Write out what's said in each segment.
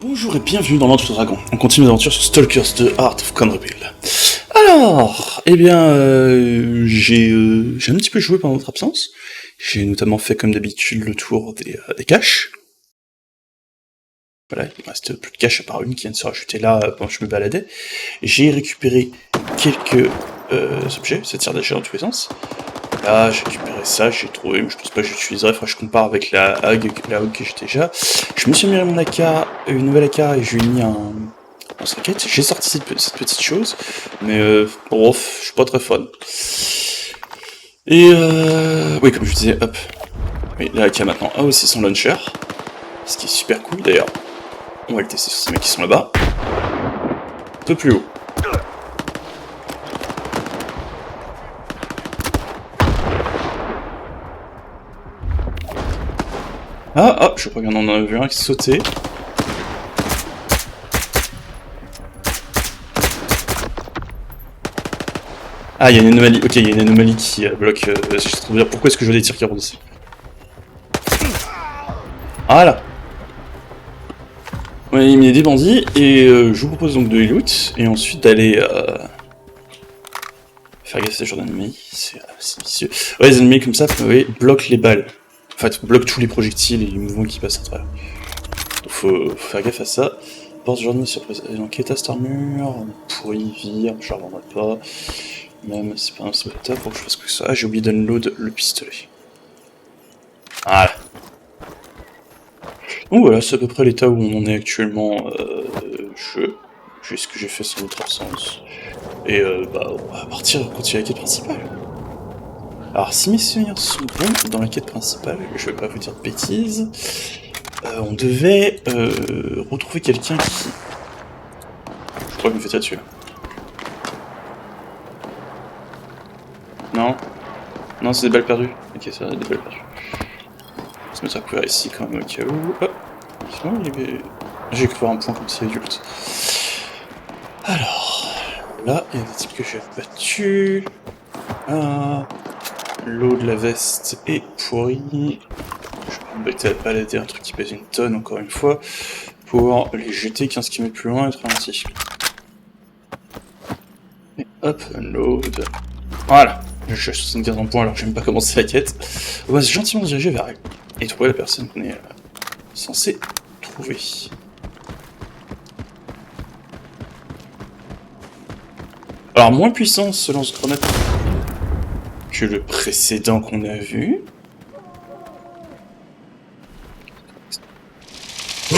Bonjour et bienvenue dans l'Antre Dragon. On continue l'aventure sur Stalkers de Heart of Conrabil. Alors, j'ai un petit peu joué pendant votre absence. J'ai notamment fait comme d'habitude le tour des caches. Voilà, il me reste plus de caches à part une qui vient de se rajouter là pendant que je me baladais. J'ai récupéré quelques objets, ça tire d'achat dans tous les sens. Là, j'ai récupéré ça, j'ai trouvé, mais je pense pas que j'utiliserai, faudra que je compare avec la Hag que j'ai déjà. Je me suis mis mon AK, une nouvelle AK, et je lui ai mis un lance-roquette. J'ai sorti cette petite chose, mais bon, je suis pas très fan. Et oui, comme je vous disais, hop. Oui, la AK maintenant a aussi son launcher, ce qui est super cool d'ailleurs. On va le tester sur ces mecs qui sont là-bas. Un peu plus haut. Ah, je crois qu'on en a vu un qui sautait. Ah, il y a une anomalie. Ok, il y a une anomalie qui bloque. Je sais trop dire pourquoi est-ce que je vois des tirs qui rebondissent. Voilà. Ouais, il met des bandits et je vous propose donc de les loot et ensuite d'aller faire gaffe à ce genre d'ennemis. C'est vicieux. Ouais, les ennemis comme ça, bloquent les balles. En fait, bloquent tous les projectiles et les mouvements qui passent à travers. Donc faut faire gaffe à ça. Porte journée surprise. Enquête à cette armure. Pour y vire, je la revendrai pas. Même, c'est pas un spectacle pour que je fasse que ça. Ah, j'ai oublié d'unload le pistolet. Voilà. Donc voilà, c'est à peu près l'état où on en est actuellement. J'ai ce que j'ai fait sans votre absence. Et on va partir continuer la quête principale. Alors, si mes souvenirs sont bons, dans la quête principale, je vais pas vous dire de bêtises, on devait retrouver quelqu'un qui... Je crois que me fait tirer dessus, là. Non. Non, c'est des balles perdues. Ok, ça, des balles perdues. On va se mettre à couvert ici quand même au cas où. Hop. Sinon, il y avait... J'ai cru voir un point comme s'il y avait du loot. Alors... Là, il y a des types que j'ai battus. Ah... L'eau de la veste est pourrie. Je vais m'embêter à balader un truc qui pèse une tonne, encore une fois, pour les jeter 15 km plus loin et être ralenti. Et hop, unload. Voilà. Je suis à 75 en points alors que j'ai même pas commencé la quête. On va gentiment se diriger vers elle et trouver la personne qu'on est censé trouver. Alors, moins puissant ce lance-grenade que le précédent qu'on a vu. Oh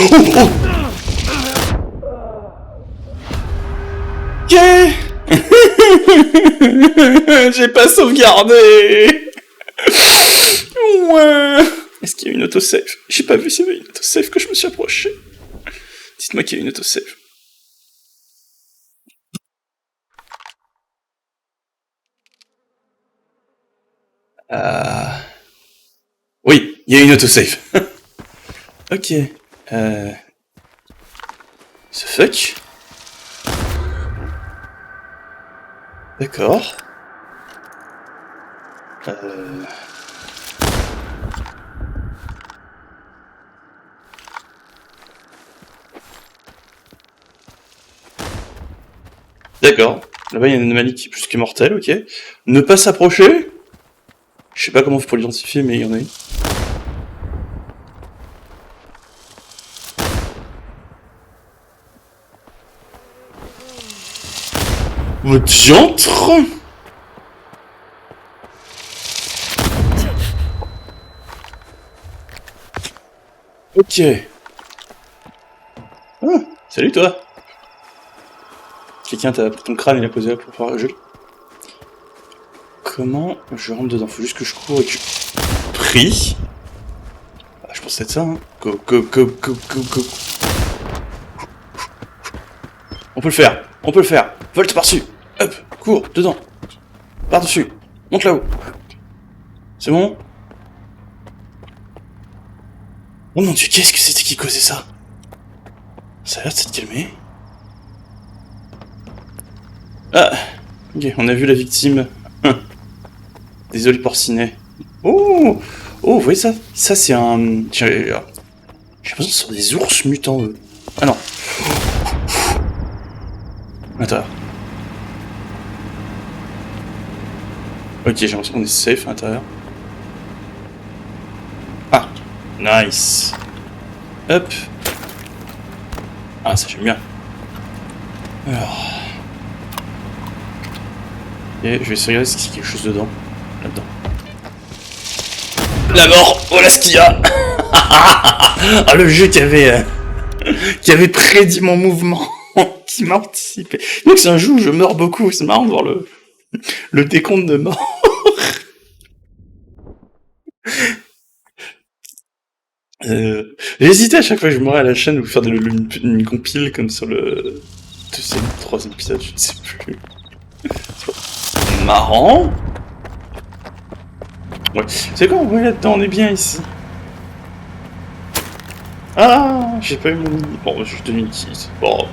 Ok. J'ai pas sauvegardé. Ouais. Est-ce qu'il y a une autosave? J'ai pas vu s'il y avait une autosave que je me suis approché. Dites-moi qu'il y a une autosave. Oui, il y a une autosave. Ok. The fuck? D'accord. D'accord. Là-bas, il y a une anomalie qui est plus que mortelle, ok. Ne pas s'approcher. Je sais pas comment on fait pour l'identifier, mais il y en a une. Diantre! Ok. Ah, salut toi. Quelqu'un t'a pris ton crâne et l'a posé là pour pouvoir geler. Comment je rentre dedans? Faut juste que je cours et que je... Pris. Ah, je pense que c'est ça, hein. Go. On peut le faire. Volte par-dessus. Hop, cours, dedans. Par-dessus. Monte là-haut. C'est bon? Oh mon dieu, qu'est-ce que c'était qui causait ça? Ça a l'air de s'être calmé. Ah, ok, on a vu la victime. Désolé porcinet. Oh, vous voyez ça? Ça c'est un... J'ai l'impression que ce sont des ours mutants, eux. Ah non. Attends. Ok, j'ai l'impression qu'on est safe à l'intérieur. Ah, nice. Hop. Ah, ça j'aime bien. Alors. Et je vais essayer de regarder s'il y a quelque chose dedans. Là-dedans. La mort. Voilà ce qu'il y a. Ah, le jeu qui avait prédit mon mouvement. Qui m'a anticipé. Donc c'est un jeu où je meurs beaucoup. C'est marrant de voir le décompte de mort. J'ai hésité à chaque fois que je mourais à la chaîne ou faire une compile comme sur le deuxième, troisième épisode, je ne sais plus. C'est marrant. Ouais. C'est quoi, on voit là-dedans, on est bien ici. Ah, j'ai pas eu mon mini. Bon, j'ai deux mini-kits. Bon.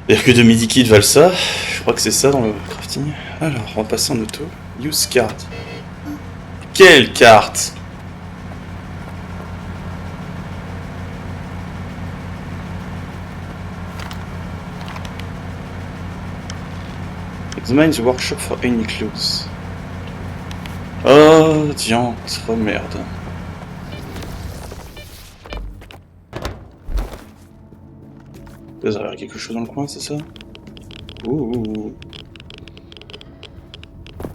C'est-à-dire que deux mini-kits valent ça. Je crois que c'est ça dans le crafting. Alors, on va passer en auto. Use card. Quelle carte? Examine the workshop for any clues. Oh, diantre, merde. Vous avez quelque chose dans le coin, c'est ça? Ouh.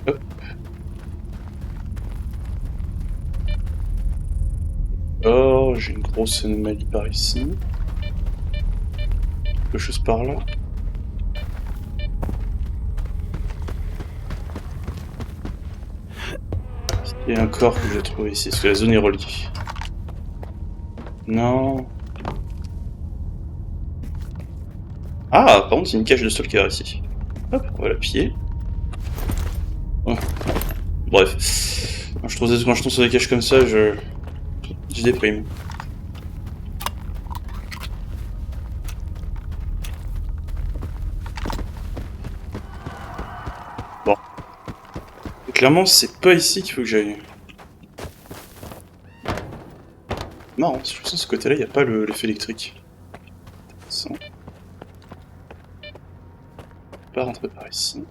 Hop. Oh, j'ai une grosse anomalie par ici. Quelque chose par là. Il y a un corps que j'ai trouvé ici. Est-ce que la zone est reliée? Non. Ah, par contre, il y a une cage de stalker ici. Hop, on va la piller. Oh. Bref. Quand je tombe sur des caches comme ça, je déprime. Bon. Et clairement, c'est pas ici qu'il faut que j'aille. Marrant, je pense que ce côté-là, il n'y a pas l'effet électrique. Sans. Pas rentrer par ici.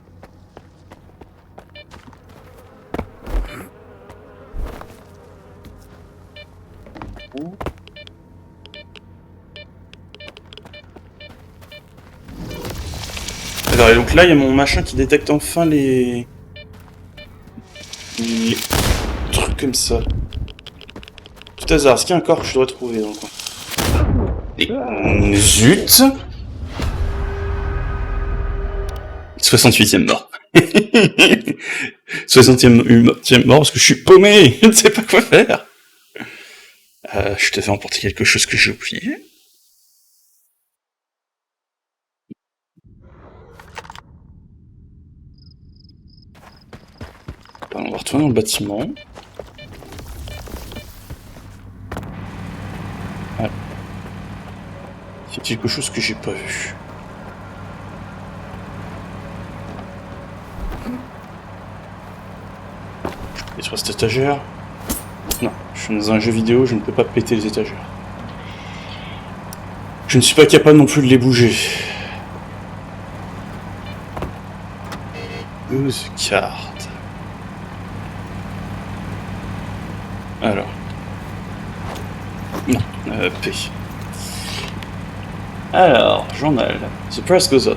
Alors, et donc là, il y a mon machin qui détecte enfin les trucs comme ça. Tout hasard, est-ce qu'il y a un corps que je dois trouver dans le coin? Et... Zut! 68ème mort. 60ème mort parce que je suis paumé, je ne sais pas quoi faire. Je devais emporter quelque chose que j'ai oublié. On va retourner dans le bâtiment. Ouais. Il y a quelque chose que j'ai pas vu. Et sur cette étagère. Non, je suis dans un jeu vidéo, je ne peux pas péter les étagères. Je ne suis pas capable non plus de les bouger. Use card. Alors. Non, P. Alors, journal. The price goes up.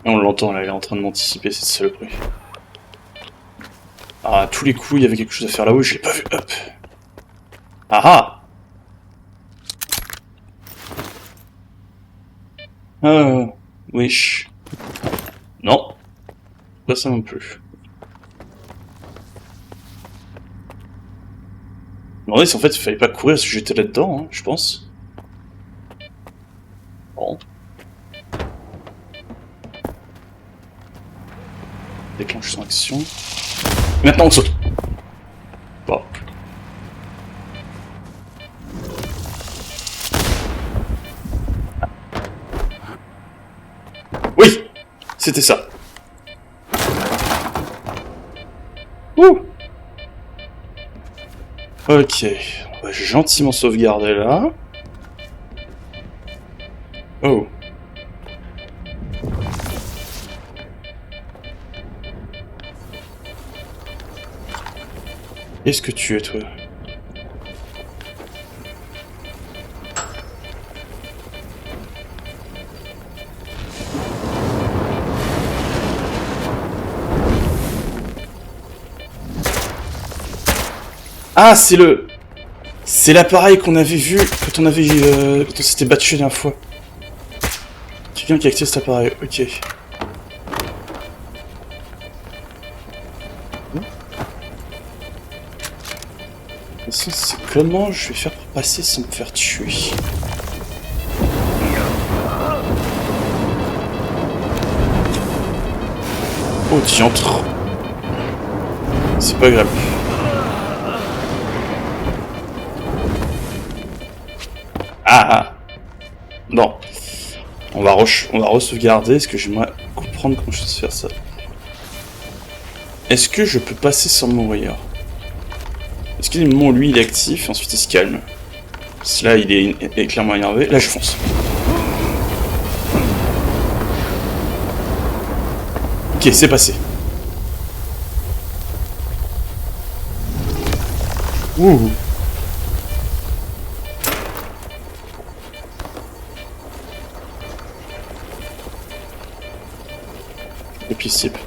On l'entend là, il est en train de m'anticiper cette saloperie. Ah, à tous les coups, il y avait quelque chose à faire là-haut, je l'ai pas vu. Hop. Ah ah. Wesh. Non. Pas ça non plus. Non, en fait, il fallait pas courir si j'étais là-dedans, hein, je pense. Bon. déclenche son action. Maintenant on saute. Bon. Oui, c'était ça. Ouh. Ok, on va gentiment sauvegarder là. Oh. Qu'est-ce que tu es, toi? Ah, c'est le... C'est l'appareil qu'on avait vu quand on avait... quand on s'était battu la dernière fois. Quelqu'un qui a activé cet appareil, ok. C'est comment je vais faire pour passer sans me faire tuer? Oh, diantre. C'est pas grave. Ah. Bon. On va re-sauvegarder, parce que j'aimerais comprendre comment je peux faire ça. Est-ce que je peux passer sans mourir? Est-ce qu'il y a des moments où lui il est actif, et ensuite il se calme? Si là il est clairement énervé, là je fonce. Ok, c'est passé. Ouh. Et puis type.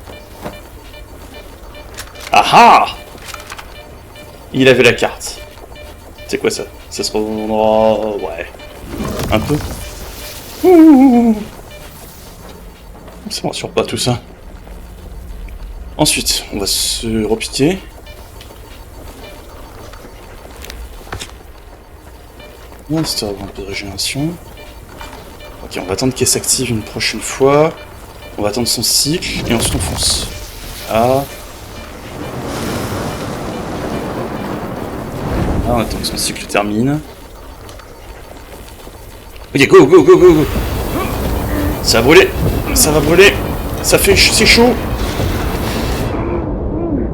Ah ah! Il avait la carte. C'est quoi ça? Ça se revendra... Ouais. Un peu. Ouh. Ça me rassure pas tout ça. Ensuite, on va se repiquer. C'était un peu de régénération. Ok, on va attendre qu'elle s'active une prochaine fois. On va attendre son cycle et ensuite on fonce. Ah. Ah, on attend que son cycle termine. Ok, go, go, go, go, go. Ça va brûler. Ça va brûler. Ça fait... C'est chaud.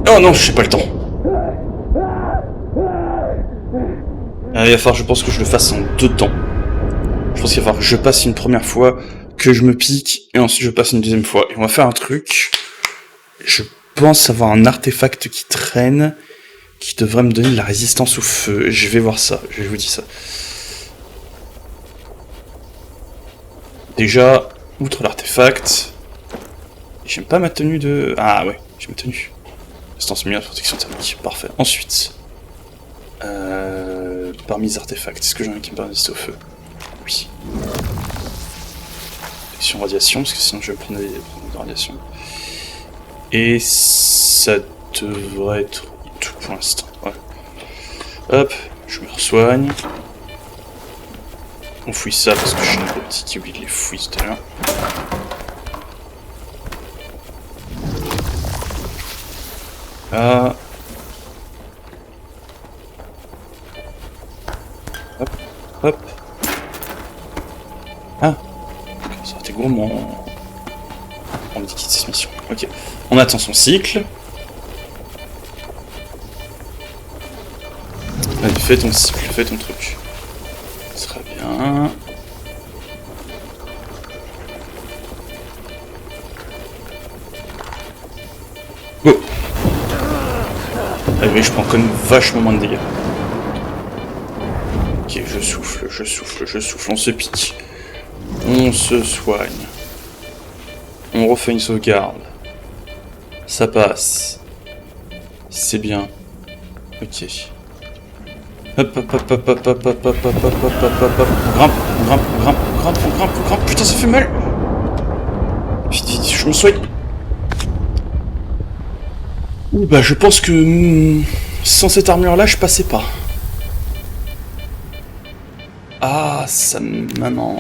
Oh non, j'ai pas le temps. Ah, il va falloir, je pense que je le fasse en 2 temps. Je pense qu'il va falloir que je passe une première fois, que je me pique, et ensuite je passe une deuxième fois. Et on va faire un truc. Je pense avoir un artefact qui traîne, qui devrait me donner de la résistance au feu. Je vais voir ça, je vous dis ça. Déjà, outre l'artefact, j'aime pas ma tenue de... Ah ouais, j'ai ma tenue. Distance meilleure, protection thermique, parfait. Ensuite, parmi les artefacts, est-ce que j'en ai qui me permettent de résister au feu? Oui. Protection radiation, parce que sinon je vais prendre des radiations. Et ça devrait être tout pour l'instant. Ouais. Hop, je me resoigne. On fouille ça parce que je suis un petit qui oublie de les fouiller tout à l'heure. Ah. Hop, hop. Ah. Ça aurait été gourmand. On me dit quitter cette mission. Ok. On attend son cycle. Allez, fais ton cycle, fais ton truc. Très bien. Go. Ah oui, je prends quand même vachement moins de dégâts. Ok, je souffle, je souffle, je souffle, on se pique. On se soigne. On refait une sauvegarde. Ça passe. C'est bien. Ok. Hop hop hop hop hop hop hop hop hop hop hop hop hop hop. Grimpe, grimpe, grimpe, grimpe, grimpe, grimpe. Putain, ça fait mal. Vite, vite, je me soigne. Ouh, bah je pense que sans cette armure là, je passais pas. Ah, ça maman.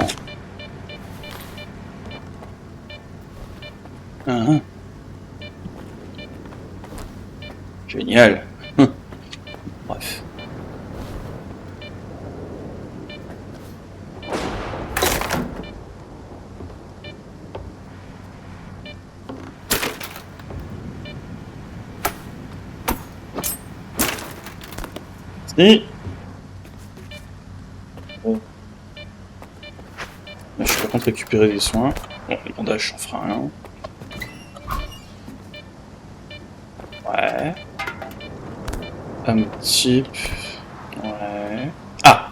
Génial. Bref. Si. Oh. Là, je suis par contre récupérer des soins. Bon, les bandages, ça fera rien. Ouais. Un type. Ouais. Ah!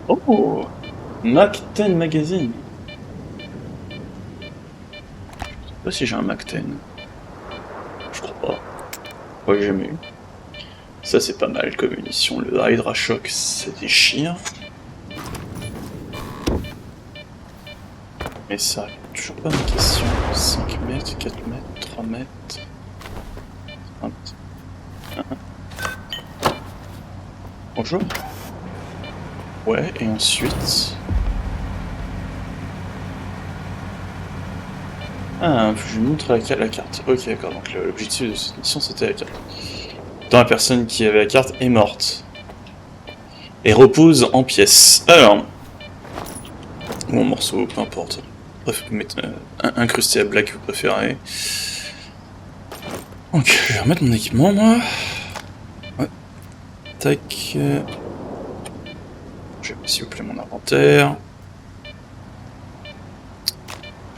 Oh! Mac 10 Magazine. Je sais pas si j'ai un Mac 10. Je crois pas. Ouais, jamais eu. Ça, c'est pas mal comme munition. Le Hydra Shock, ça déchire. Mais ça, toujours pas ma question. 5 mètres, 4 mètres, 3 mètres. 1. Bonjour. Ouais, et ensuite... Ah, je lui montre la carte. Ok, d'accord, donc l'objectif de cette mission, c'était la carte. Dans la personne qui avait la carte est morte. Et repose en pièces. Alors... Ou en morceaux, peu importe. Bref, vous mettez incrusté à black, vous préférez. Ok, je vais remettre mon équipement, moi. Ouais. Tac. J'ai s'il vous plaît mon inventaire.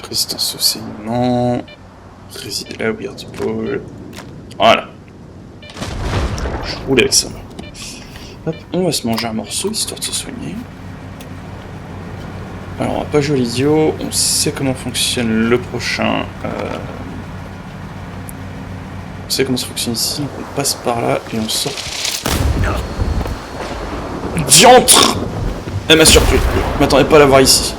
Résistance au saignement. Résider là, weird ball. Voilà. Je roule avec ça. Hop, on va se manger un morceau histoire de se soigner. Alors, on va pas jouer l'idiot, on sait comment fonctionne le prochain. On sait comment ça fonctionne ici, on passe par là et on sort. Diantre! Elle m'a surpris, je m'attendais pas à la voir ici.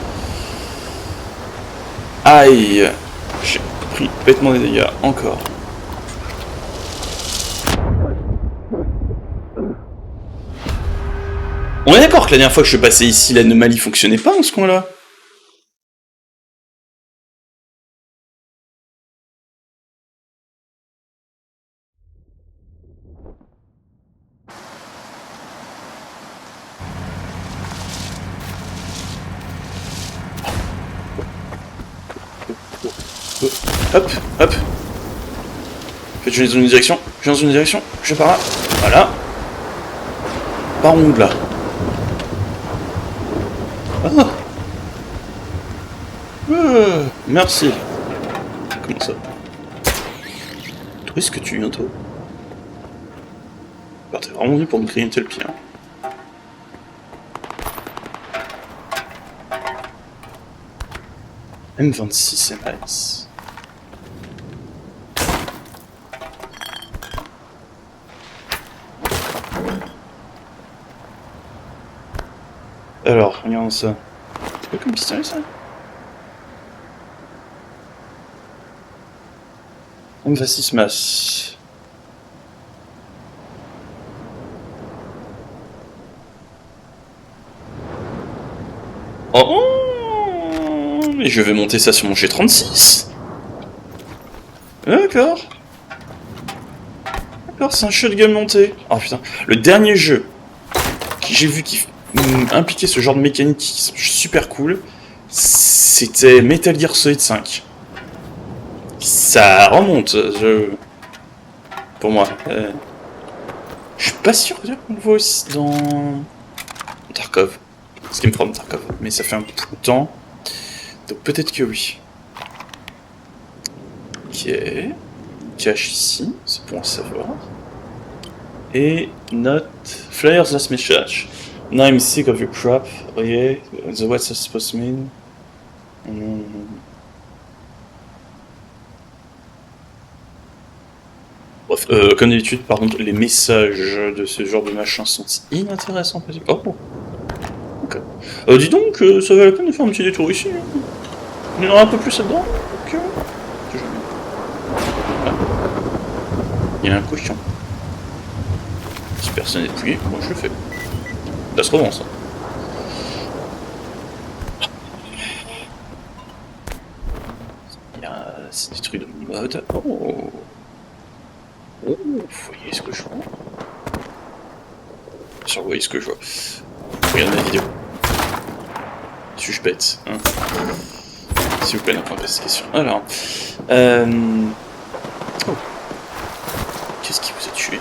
Aïe! J'ai pris bêtement des dégâts, encore. On est d'accord que la dernière fois que je suis passé ici, l'anomalie fonctionnait pas dans ce coin-là? Hop, hop. En fait, je vais dans une direction, je vais dans une direction, je vais par là. Voilà. Par où là? Ah. Merci. Comment ça? D'où est-ce que tu viens, toi? Alors, t'es vraiment venu pour me grignoter le pied, hein. M26 MS. Alors, regarde ça. C'est quoi comme pistolet, ça? M26 masse. Oh, mais je vais monter ça sur mon G36. D'accord. D'accord, c'est un shotgun monté. Oh putain, le dernier jeu que j'ai vu qui impliquait ce genre de mécanique super cool, c'était Metal Gear Solid 5. Ça remonte, pour moi. Je suis pas sûr qu'on le voit aussi dans Tarkov. Scheme from Tarkov, mais ça fait un bout de temps. Donc peut-être que oui. Ok. Cache ici, c'est pour en savoir. Et note Flyers last message. Now I'm sick of your crap. Oh yeah, the what's that supposed to mean? Bref, comme d'habitude, par contre, les messages de ce genre de machin sont inintéressants. Oh, ok. Dis donc, ça valait la peine de faire un petit détour ici. Hein. Il y en aura un peu plus là-dedans. Ok. Ah. Il y a un cochon. Si personne n'est plié, moi je le fais. Ça se revend, ça. C'est des trucs de mode. Oh, oh, vous voyez ce que je vois? Sur vous voyez ce que je vois. Regardez la vidéo. Suis-je bête, hein? S'il vous plaît, n'importe pas cette question. Alors, oh. Qu'est-ce qui vous a tué?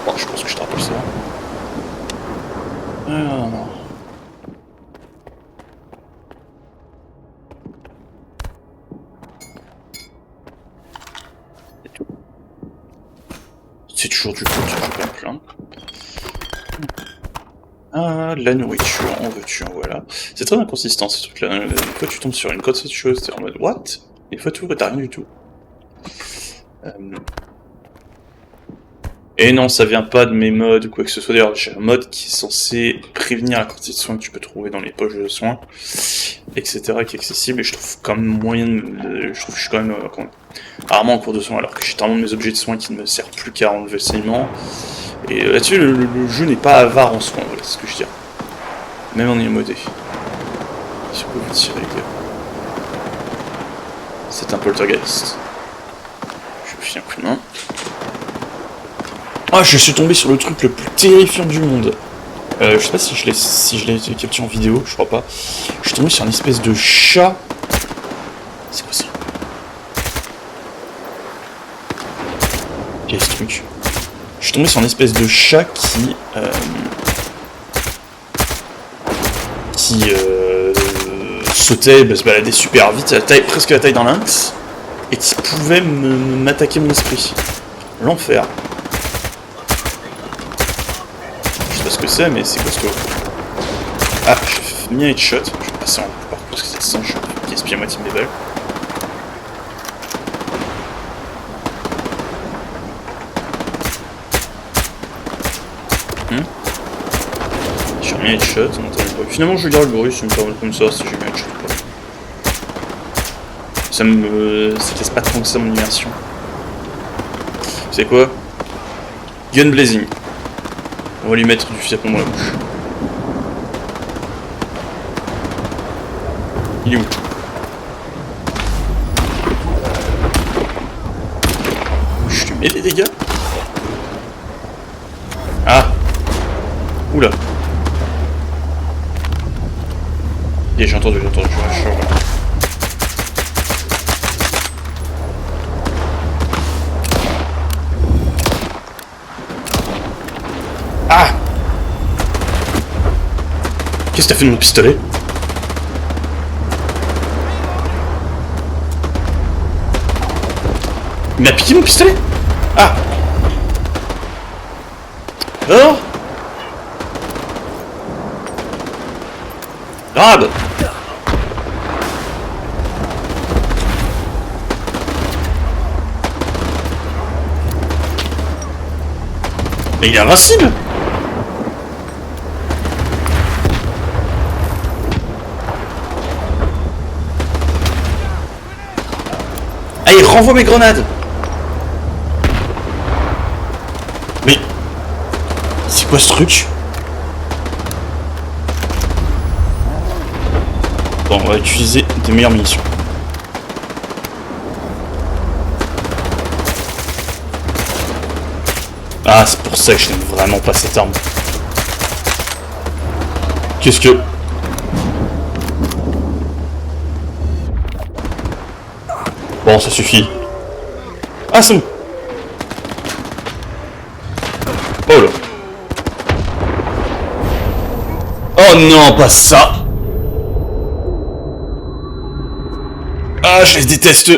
Bon, je pense que je te rappelle ça. Alors, non. C'est toujours du coup, toujours plein. Ah, la nourriture, en veux-tu, en voilà. C'est très inconsistant ce truc-là. Une fois tu tombes sur une côte de chose, t'es en mode what? Et une fois tu ouvres, t'as rien du tout. Et non, ça vient pas de mes mods ou quoi que ce soit. D'ailleurs, j'ai un mod qui est censé prévenir la quantité de soins que tu peux trouver dans les poches de soins, etc., qui est accessible. Et je trouve quand même moyen de... Je trouve que je suis quand même rarement en cours de soins, alors que j'ai tellement de mes objets de soins qui ne me servent plus qu'à enlever saignement. Et là-dessus, le jeu n'est pas avare en soins, voilà, c'est ce que je dis. Même en modé. Si on peut vous tirer, les gars. C'est un poltergeist. Je me fie un coup de main. Ah, je suis tombé sur le truc le plus terrifiant du monde. Je sais pas si je l'ai capturé en vidéo, je crois pas. Je suis tombé sur une espèce de chat. C'est quoi ça? Quel est ce truc? Je suis tombé sur une espèce de chat qui sautait, se baladait super vite, presque à la taille d'un lynx, et qui pouvait m'attaquer mon esprit. L'enfer. Je sais pas ce que c'est, mais c'est costaud. Ah, j'ai mis un headshot. Je vais passer en coup par coup parce que c'est singe qui gaspille à moitié mes balles. J'ai mis un headshot, on entend le bruit. Finalement, je garde le bruit, ça me permet comme ça si j'ai mis un headshot ou pas. Ça casse pas tant que ça mon immersion. Vous savez quoi? Gun blazing. On va lui mettre du fiapon dans la bouche. Il est où? Je lui mets des dégâts? Ah! Oula! Et j'ai entendu, je suis Ah! Qu'est-ce que t'as fait de mon pistolet? Il m'a piqué mon pistolet? Ah! Alors? Grave! Mais il est invincible! Ah, il renvoie mes grenades! Mais... c'est quoi ce truc? Bon, on va utiliser des meilleures munitions. Ah, c'est pour ça que je n'aime vraiment pas cette arme. Qu'est-ce que... Bon, ça suffit. Ah, c'est bon. Oh là. Oh non, pas ça. Ah, je les déteste.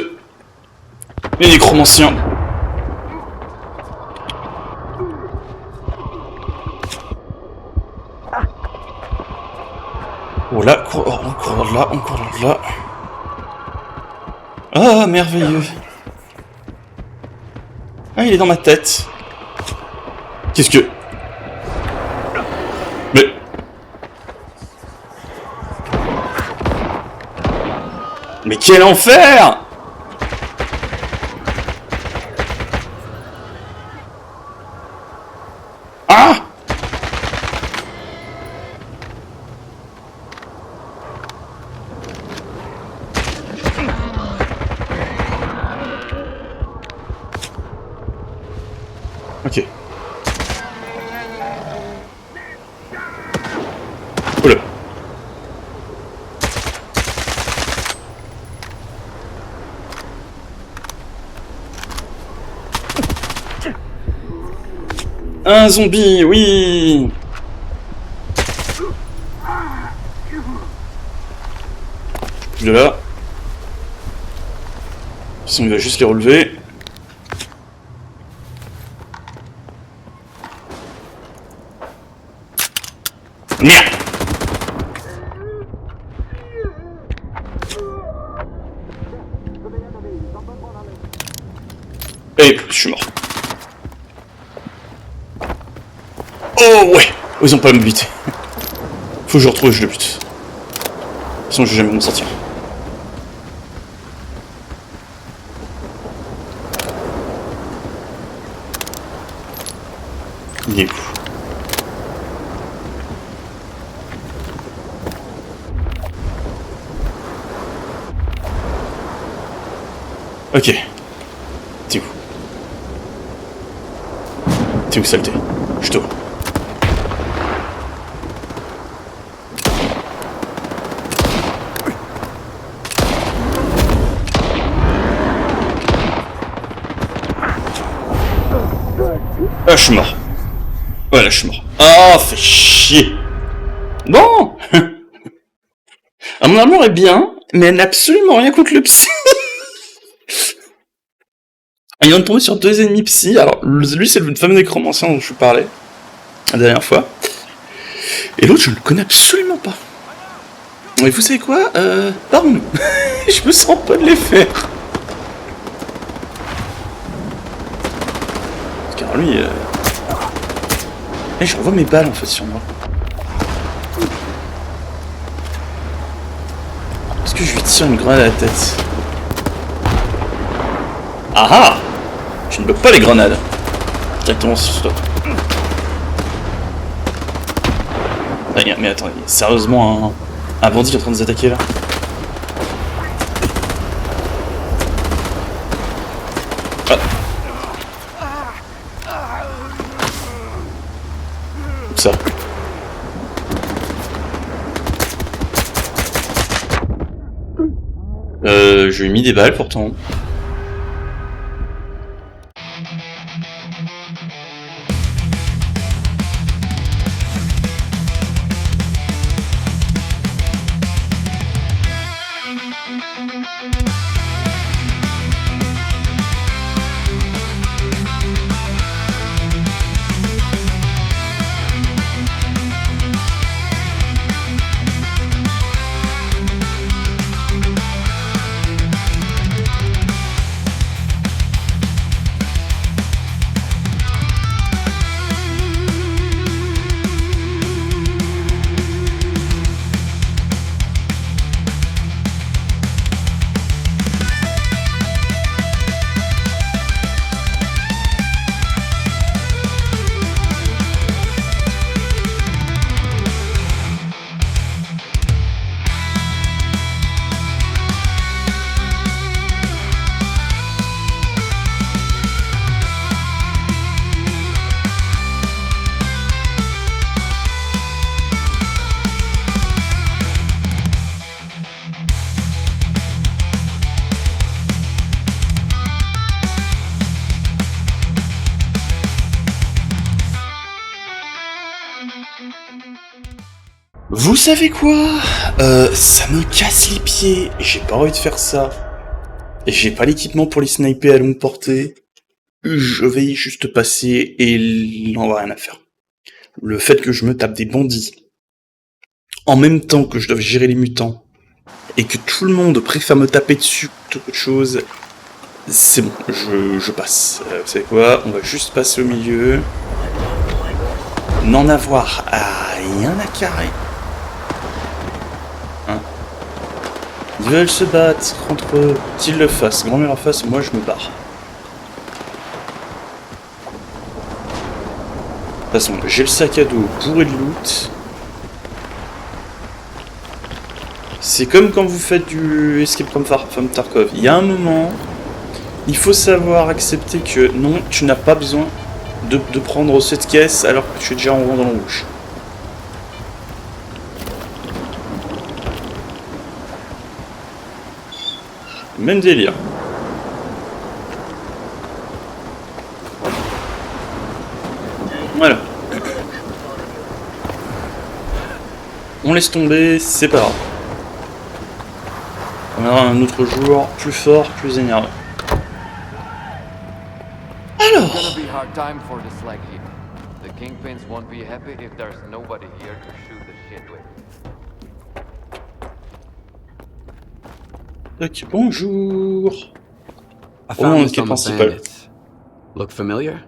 Les nécromanciens. Oh là, encore là, encore là. Ah, merveilleux. Ah, il est dans ma tête. Qu'est-ce que... Mais... Mais quel enfer! Ah! Ok. Oula. Un zombie, oui. De là. Sinon, il va juste les relever. Merde. Et je suis mort. Oh ouais. Ils ont pas me buter. Faut que je retrouve et je le bute. Sinon je vais jamais m'en sortir. Il est où? Ok. T'es où? T'es où, saleté? Je te vois. Ah, je suis mort. Voilà, je suis mort. Ah, fait chier. Bon. Ah, mon armure est bien, mais elle n'a absolument rien contre le psy. Il vient de tomber sur 2 ennemis psy. Alors, lui, c'est le fameux nécromancien dont je vous parlais la dernière fois. Et l'autre, je ne le connais absolument pas. Et vous savez quoi? Pardon. Je me sens pas de les faire. Car lui... je revois mes balles, en fait, sur moi. Est-ce que je lui tire une grenade à la tête? Ah ah! Je ne bloque pas les grenades. Directement sur toi. Mais attends, il y a sérieusement un bandit qui est en train de nous attaquer là. Ah. Où ça? Je lui ai mis des balles pourtant. Vous savez quoi? Ça me casse les pieds. J'ai pas envie de faire ça. J'ai pas l'équipement pour les sniper à longue portée. Je vais juste passer et il n'en va rien à faire. Le fait que je me tape des bandits en même temps que je dois gérer les mutants et que tout le monde préfère me taper dessus que autre chose, c'est bon, je passe. Vous savez quoi? On va juste passer au milieu. N'en avoir rien à carrer. Hein? Ils veulent se battre entre eux. S'ils le fassent, grand-mère en face, moi je me barre. De toute façon, j'ai le sac à dos bourré de loot. C'est comme quand vous faites du Escape from Tarkov. Il y a un moment, il faut savoir accepter que non, tu n'as pas besoin de prendre cette caisse alors que tu es déjà en rond dans le rouge. Même délire. Voilà. On laisse tomber, c'est pas grave. On aura un autre jour plus fort, plus énervé. Alors. Ok, bonjour. Oh, ok, principal. Look familiar?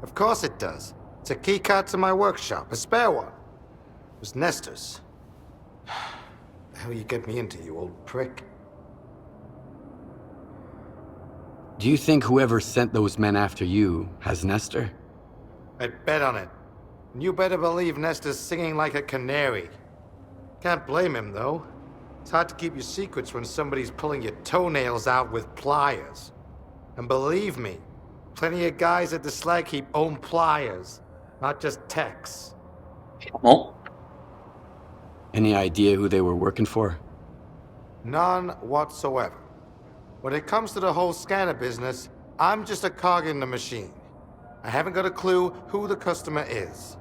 Of course it does. It's a key card to my workshop, a spare one. It was Nestor's. The hell you get me into, you old prick? Do you think whoever sent those men after you has Nestor? I'd bet on it. And you better believe Nestor's singing like a canary. Can't blame him, though. It's hard to keep your secrets when somebody's pulling your toenails out with pliers. And believe me, plenty of guys at the slag heap own pliers, not just techs. Oh. Any idea who they were working for? None whatsoever. When it comes to the whole scanner business, I'm just a cog in the machine. I haven't got a clue who the customer is.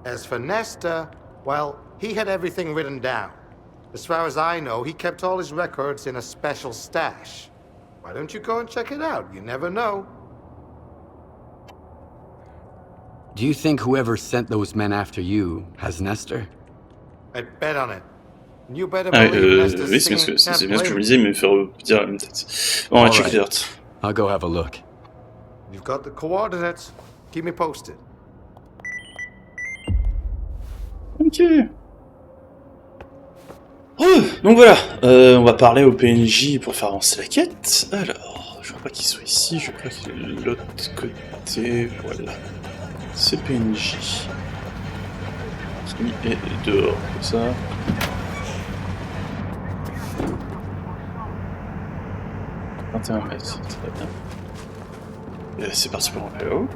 As for Nestor, well, he had everything written down. As far as I know, he kept all his records in a special stash. Why don't you go and check it out? You never know. Do you think whoever sent those men after you has Nestor? I'd bet on it. And you better Ah, believe Nestor's oui, c'est bien ce que je me disais, mais me faire dire la même tête. Bon, on va checker les autres. I'll go have a look. You've got the coordinates. Keep me posted. Ok. Donc voilà, on va parler au PNJ pour faire avancer la quête. Alors, je crois pas qu'il soit ici, je crois qu'il est de l'autre côté. Voilà. C'est PNJ. Qui est dehors, comme ça. « 21 mètres, très bien. C'est parti pour un vélo.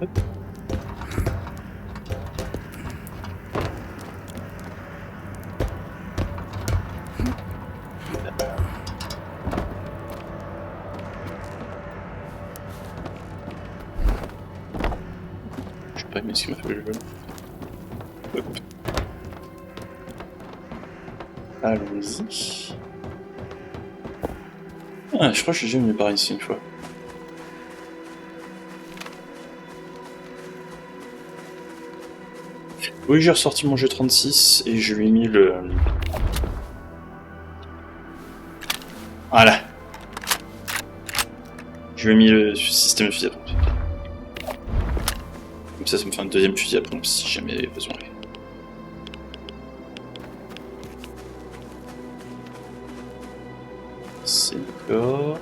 Hop. Pas aimé ce qu'il m'a fait le jeu. Hop. Allons-y. Ah, je crois que je suis déjà venu par ici une fois. Oui, j'ai ressorti mon G36 et je lui ai mis le... Voilà. Je lui ai mis le système de fusil à pompe. Comme ça me fait un deuxième fusil à pompe si jamais il y avait besoin. C'est d'accord.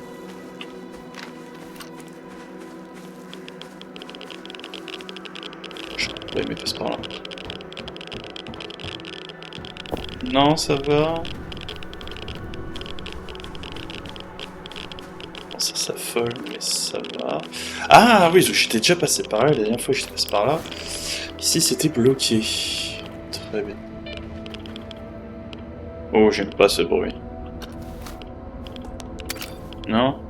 Ouais, mais passe par là. Non, ça va. Bon, ça s'affole, mais ça va. Ah oui, j'étais déjà passé par là, la dernière fois que j'étais passé par là. Ici, c'était bloqué. Très bien. Oh, j'aime pas ce bruit. Non?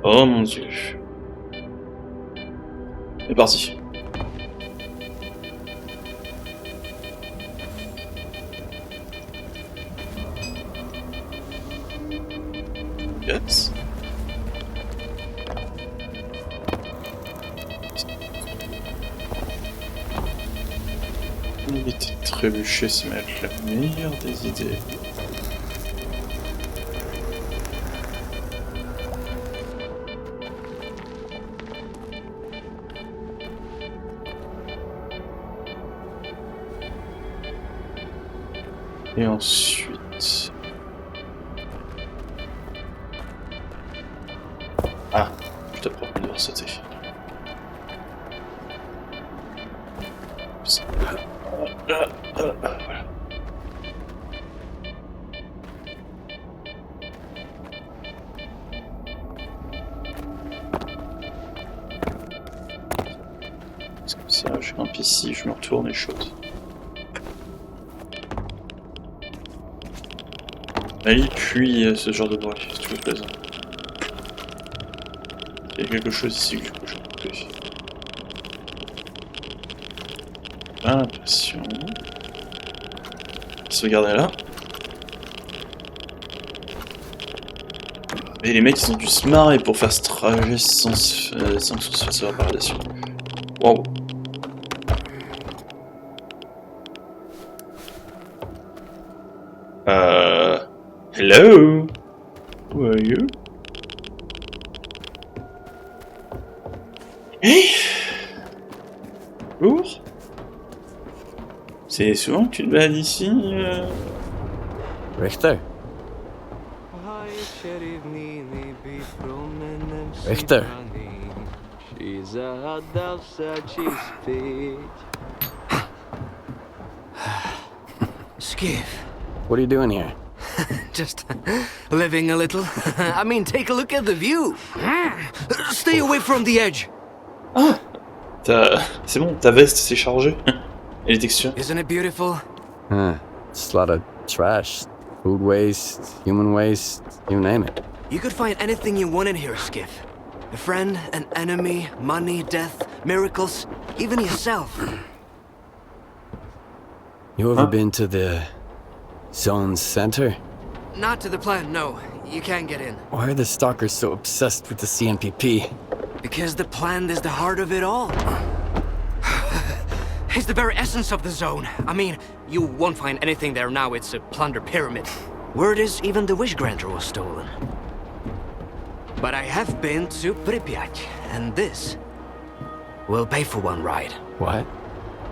Oh mon dieu. C'est parti. Yes. Éviter de trébucher, c'est mettre la meilleure des idées. Et ensuite... Ah, je t'apprends de devoir sauter. Voilà. Puis si je me retourne et je saute. Ali, puis ce genre de bruit, si tu veux plaisir. Il y a quelque chose ici que je peux couper. Impression. Sauvegarder là. Et les mecs ils ont dû se marrer pour faire ce trajet sans que ce soit sur la paradation. Waouh. Hello? Who are you? Hey! Bonjour? C'est souvent que tu te balades ici? Richter. Richter. Skiff. What are you doing here? Just living a little. I mean, take a look at the view. Stay away from the edge. Ah! C'est bon, ta veste s'est chargée. Et les textures. Isn't it beautiful? It's a lot of trash. Food waste, human waste, you name it. You could find anything you want in here, Skiff. A friend, an enemy, money, death, miracles, even yourself. You ever been to the Zone's center? Not to the plant, no. You can't get in. Why are the stalkers so obsessed with the CNPP? Because the plant is the heart of it all. It's the very essence of the zone. I mean, you won't find anything there now, it's a plunder pyramid. Word is even the wish granter was stolen. But I have been to Pripyat, and this will pay for one ride. What?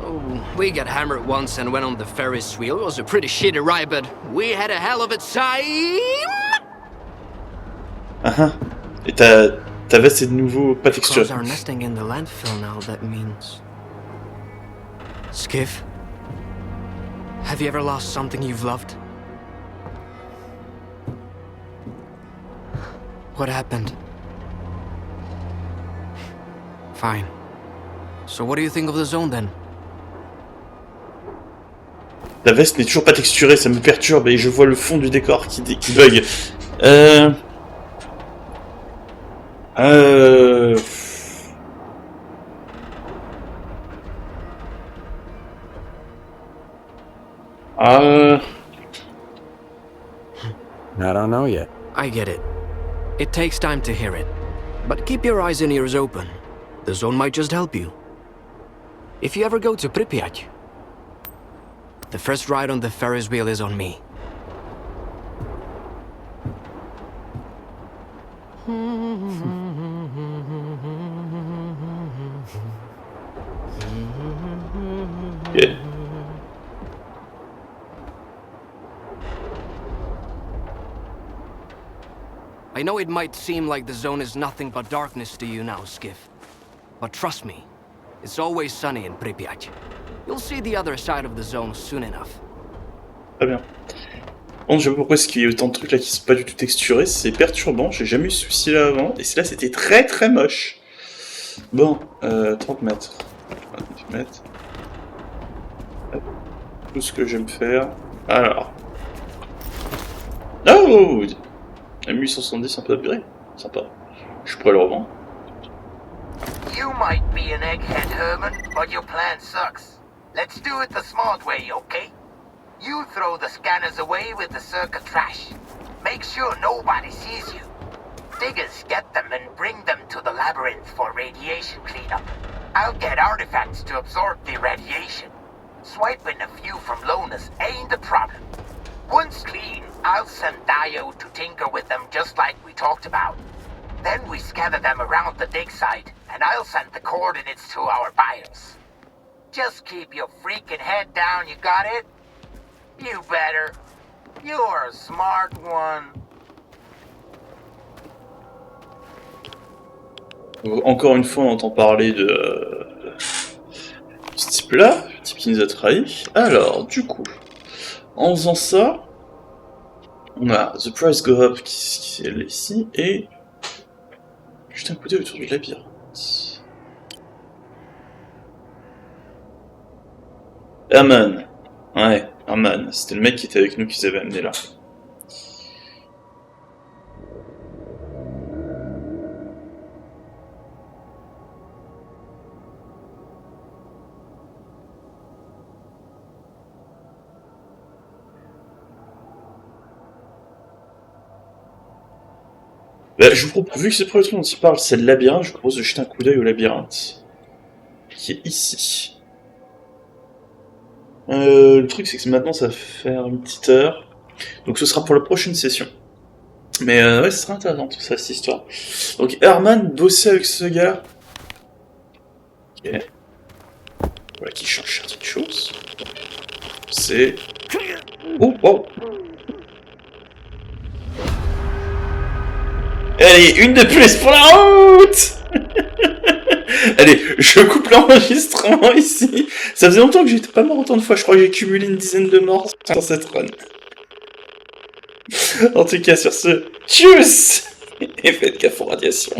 Oh, we got hammered once and went on the Ferris wheel. It was a pretty shitty ride, but we had a hell of a time! Et ta veste est de nouveau pas texturée. Crows are nesting in the landfill now, that means... Skiff? Have you ever lost something you've loved? What happened? Fine. So what do you think of the zone then? La veste n'est toujours pas texturée, ça me perturbe et je vois le fond du décor qui bug. I don't know yet. I get it. It takes time to hear it. But keep your eyes and ears open. The zone might just help you. If you ever go to Pripyat, the first ride on the Ferris wheel is on me. Yeah. I know it might seem like the zone is nothing but darkness to you now, Skiff. But trust me, it's always sunny in Pripyat. You'll see the other side of the zone soon enough. Très bien. Bon, je sais pas pourquoi est-ce qu'il y a autant de trucs là qui sont pas du tout texturés, c'est perturbant, j'ai jamais eu ce souci là avant, et là c'était très très moche. Bon, 30 mètres. 30 mètres. Tout ce que j'aime faire. Alors. Oh, M870 un peu upgrade. Sympa. Je pourrais le revendre. You might be an egghead, Herman, but your plan sucks. Let's do it the smart way, okay? You throw the scanners away with the circuit trash. Make sure nobody sees you. Diggers get them and bring them to the labyrinth for radiation cleanup. I'll get artifacts to absorb the radiation. Swiping a few from Lonus ain't a problem. Once clean, I'll send Dio to tinker with them just like we talked about. Then we scatter them around the dig site, and I'll send the coordinates to our buyers. Just keep your freaking head down, you got it? You better. You're a smart one. Encore une fois, on entend parler de ce type-là, le type qui nous a trahi. Alors, du coup, en faisant ça, on a The Price Go Up qui est ici, et juste un coup d'œil autour du labyrinthe. Herman. Ouais, Herman. C'était le mec qui était avec nous qui les avait amenés là. Bah, je vous propose, vu que c'est le premier truc dont il parle, c'est le labyrinthe, je vous propose de jeter un coup d'œil au labyrinthe. Qui est ici. Le truc, c'est que maintenant, ça va faire une petite heure. Donc ce sera pour la prochaine session. Mais ouais, ce sera intéressant tout ça, cette histoire. Donc Herman bossait avec ce gars. Ok. Voilà qui change certaines choses. C'est... Oh, oh. Allez, une de plus pour la route. Allez, je coupe l'enregistrement ici. Ça faisait longtemps que j'étais pas mort autant de fois. Je crois que j'ai cumulé une dizaine de morts sur cette run. En tout cas, sur ce, tchuss. Et faites gaffe aux radiations.